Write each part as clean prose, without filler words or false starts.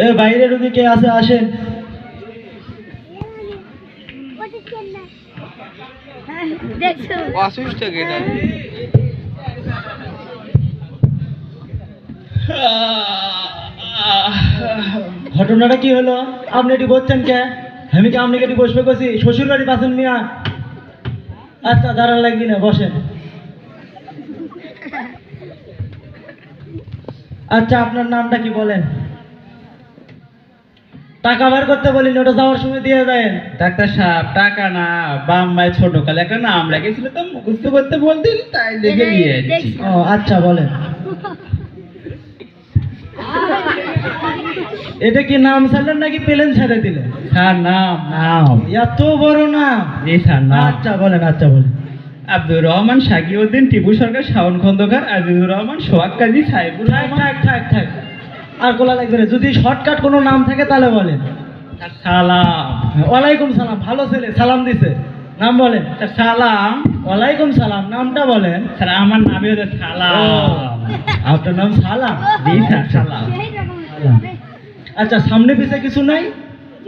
এ বাইরে রুগী কে আছে আসেন। ঘটনাটা কি হলো? আপনি এটি বলছেন কে? আমি কি আপনি এটি বসবে করছি? শ্বশুর বাড়ি পাচ্ছেন মিয়া? আচ্ছা দাঁড়ান লাগবি না, বসেন। আচ্ছা আপনার নামটা কি বলেন? টাকা বের করতে বলিনি, ওটা যাওয়ার সময় দিয়ে দেন। ডাক্তার সাহেব টাকা না, বাম্মায় ছোট কালে একটা নাম রেখেছিল তো মুখস্থ করতে বলতেন, তাই দেখে দিয়ে দিচ্ছি। ও আচ্ছা বলেন। এটা কি নাম ছাড়লেন নাকি প্লেন ছেড়ে দিলেন? স্যার নাম নাম এত বড় নাম? জি স্যার নাম। আচ্ছা বলেন, আচ্ছা বলেন। আব্দুর রহমান, শাকিউদ্দিন, টিপু সরকার, শাওন খন্দকার, আজিজুর রহমান, সোহাগ কাজী, সাইফুর থাক রহমান। থাক থাক থাক, আর কোলা লাগবে না। যদি শর্টকাট কোনো নাম থাকে তাহলে বলেন। স্যার সালাম। ওয়ালাইকুম সালাম, ভালো ছেলে, সালাম দিছে। নাম বলেন। স্যার সালাম। ওয়ালাইকুম সালাম, নামটা বলেন। স্যার আমার নামই হচ্ছে সালাম। আপনার নাম সালাম? জি স্যার সালাম। সালাম। আচ্ছা সামনে পিছে কিছু নাই?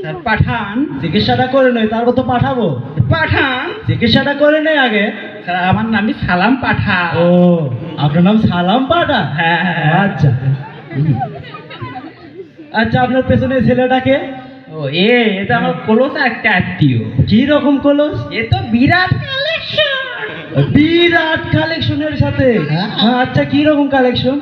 স্যার পাঠান। চিকিৎসাটা করে নই, তারপর তো পাঠাবো। পাঠান। চিকিৎসাটা করে নেই আগে। স্যার আমার নামই সালাম পাঠা। ও আপনার নাম সালাম পাঠা? হ্যাঁ। আচ্ছা আচ্ছা, আপনার পেছনে ছেলেটাকে? ও এটা আমার কলস একটা আত্মীয়। কি রকম কলস? এ তো বিরাট কালেকশন। বিরাট কালেকশনের সাথে? আচ্ছা কি রকম কালেকশন?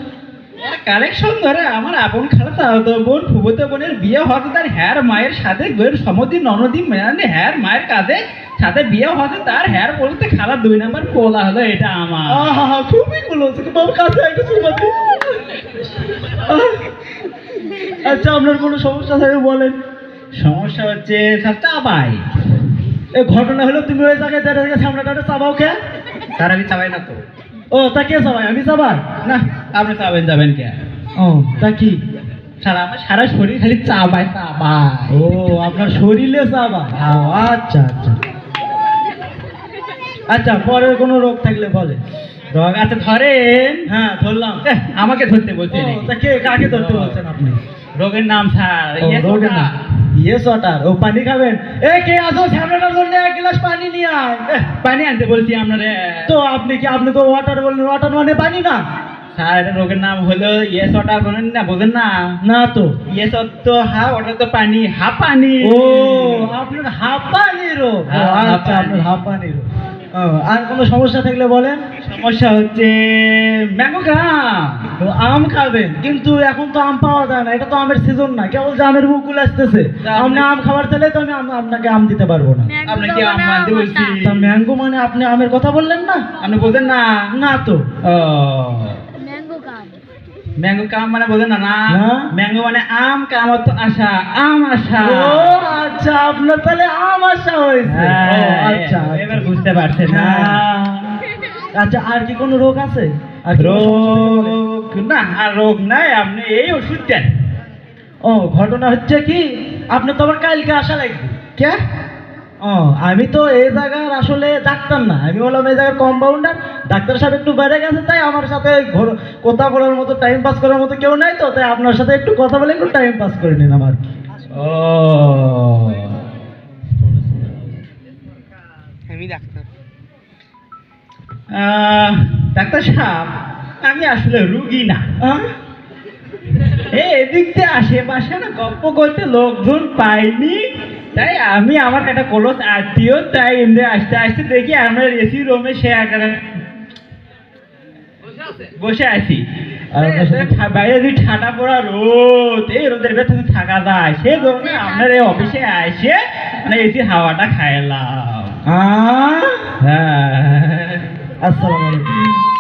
কালেকশন ধরে আমার আপন খালাতো বোন ফুবতো বোনের বিয়ে হচ্ছে, তার হ্যার মায়ের সাথে গোয়ের সমদি ননদি মানে হ্যার মায়ের কাছে সাথে বিয়ে হচ্ছে, তার হ্যার বলতে খালা 2 নাম্বার পোলা হলো, এটা আমার। আহা খুবই কলস, বাবা কাছে একটা সুপাতি। আচ্ছা আপনার কোনো সমস্যা থাকে বলেন। সমস্যা হচ্ছে স্যার চাবাই। এই ঘটনা হলো তুমি ওই জায়গায় দাঁড়িয়ে থেকে সামনাটাতে চাবাও কে? স্যার আমি চাবাই না তো। ও তা কে চাবাই? আমি চাবাই না, আপনি চাবেন যাবেন কে? ও তা কি? স্যার আমার সারা শরীর খালি চাবাই চাবাই। ও আপনার শরীরে চাবাই? আচ্ছা আচ্ছা আচ্ছা, পরের কোনো রোগ থাকলে বলে। রোগ আচ্ছা ধরেন। হ্যাঁ ধরলাম। আমাকে ধরতে বলছেন? ও, তা কে কাকে ধরতে বলছেন আপনি? রোগের নাম স্যার ও, রোগের নাম ইয়েস ওয়াটার। ও পানি খাবেন? এ কে আসো, সামনেটার জন্য এক গ্লাস পানি নিয়ে আয়। পানি আনতে বলছি আপনারে। তো আপনি তো ওয়াটার বললেন, ওয়াটার মানে পানি না? স্যার এটা রোগের নাম হলো ইয়েস ওয়াটার, বলেন না, বোঝেন না? না তো। ইয়েস তো হা, ওটা তো পানি, হাঁপানি। ও আপনার হাঁপানি রোগ? আচ্ছা আপনার হাঁপানি রোগ। আর কোনো সমস্যা থাকলে বলেন। সমস্যা হচ্ছে ম্যাঙ্গো গ্রাম। তো আম খাবেন, কিন্তু এখন তো আম পাওয়া যায় না, এটা তো আমের সিজন না, কেবল যে আমের মুকুল আসতেছে। আপনি আম খাবার চাইলে তো আমি আপনাকে আম দিতে পারবো না। আপনি কি আম আনতে বলছি? তা ম্যাঙ্গো মানে আপনি আমের কথা বললেন না? আপনি বোঝেন না? না তো। ও ম্যাঙ্গো কাম মানে বোঝেন না? না, ম্যাঙ্গো মানে আম, কাম তো আশা, আম আশা। ও আচ্ছা, আপনার তাহলে আম আশা হয়েছে। আচ্ছা এবার বুঝতে পারছেন না? আচ্ছা আর কি কোনো রোগ আছে? আর কি কোনো সমস্যা থাকলে বলেন। রোগ না, আর রোগ নাই, আপনি এই ওষুধ দেন। ও ঘটনা হচ্ছে কি, আপনি তো আবার কালকে আসা লাগবে। কে? ও আমি তো এই জায়গার আসলে ডাক্তার না, আমি বললাম এই জায়গার কম্পাউন্ডার। ডাক্তার সাহেব একটু বেড়ে গেছে, তাই আমার সাথে কথা বলার মতো, টাইম পাস করার মতো কেউ নাই, তো তাই আপনার সাথে একটু কথা বলে একটু টাইম পাস করে নিলাম আর কি। ও আমি ডাক্তার। ডাক্তার সাহেব আমি আসলে রুগী না। এদিক দিয়ে আশেপাশে না গল্প করতে লোকজন পাইনি, তাই আমি আমার একটা কলস আত্মীয়, তাই এমনি আসতে আসতে দেখি আমরা এসি রুমে সে বসে আছি। বাইরে যদি ঠান্ডা পড়া রোদ, এই রোদের ভেতরে থাকা যায়, সে ধরুন আপনার এই অফিসে আসে মানে এসি হাওয়াটা খাইলাম। হ্যাঁ হ্যাঁ আসসালামু আলাইকুম।